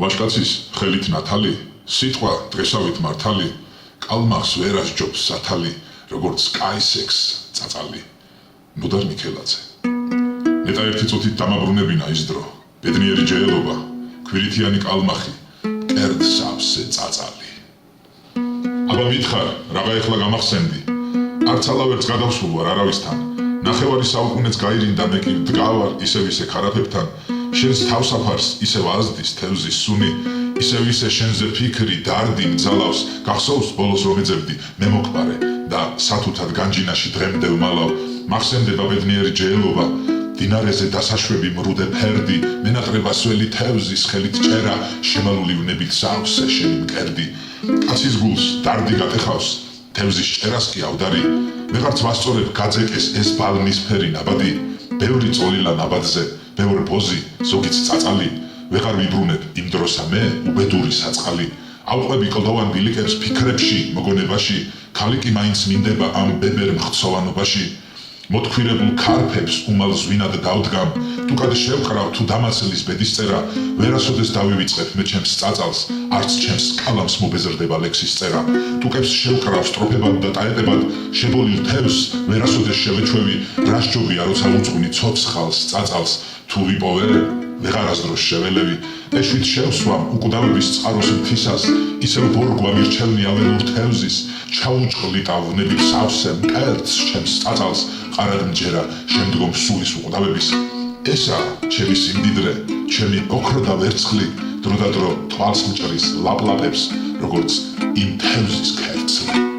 ვაჟკაცის ხელით ნათალი, სიტყვა დღესავით მართალი, კალმახს ვერ ასჯობს სათალი, როგორც კაისექს წაწალი. ნოდარ მიქელაძე. ნეტა ერთი წუთით დამაბრუნებინა ის დრო, ბედნიერი ჯეელობა, ქვირითიანი კალმახი, კერდ სავსე წაწალი. აბა მითხარ, რაღა ეხლა გამახსენდი, არც ალავერც გადავსულ ვარ არავისთან, ნახევარი საუკუნეც გაირინდა მე კი დგავარ ისევ ისე ქარაფებთან, შენს თავსაფარს ისევ აზდის თევზის სუნი, ისევ ისე შენზე ფიქრი დარდი მძალავს, გახსოვს ბოლოს რომ ეძებდი მე მოკვარე და სათუთად განჯინაში დღემდე ვმალავ, მახსენდება ბედნიერი ჯეელობა, დინარეზე დასაშვები მრუდე ფერდი, მენატრებასველი თევზის ხელით ჭერა, შემალული ვნებით სავსე შენი მკერდი, კაცის გულს დარდი გატეხავს, თევზის ჭერას კი ავდარი, ვეღარც ვასწორებ გაძეკეს ეს ბალნისფერი ნაბადი, ბევრი წოლილა ნაბადზე, ბევრ ბოზი, ზოგიც წაწალი, ვეღარ ვიბრუნებ იმ დროსა მე უბედური საწყალი, ავყვები კლდოვან ბილიკებს ფიქრებში, მოგონებაში, ქალი კი მაინც მინდება ამ ბებერ მხცოვანობაში, მოთქვირებულ ქარფებს უმალ ზვინად დავდგამ, თუკად შევკრავ თუ დამასლის ბედისწერა, ვერასოდეს დავივიწყებ მე ჩემს წაწალს, არც ჩემს კალამს მობეზრდება ლექსის წერა, თუკებს შევკრავ სტროფებად და ტაეტებად, შებოლილ თევზს ვერასოდეს შევეჩვევი, რა სჯობია როცა უწყვნი ცოცხალს წაწალს, თუ ვიპოვე ვეღარასდროს შეველევი, ეშვით შევსვამ უკვდავების წყაროს მთისას, ისევ ბორგვა მირჩევნი აველურ თევზის, ჩაუჭყლიტა ვნებით სავსე მკერდს ჩემს წაწალს, ყარად მჯერა შემდგომ სულის უკვდავების, ესა ჩემი სიმდიდრე, ჩემი ოქრო და ვერცხლი, დრო და დრო თვალს მჭრის ლაპლაპებს, როგორც იმ თევზის ქერცლი.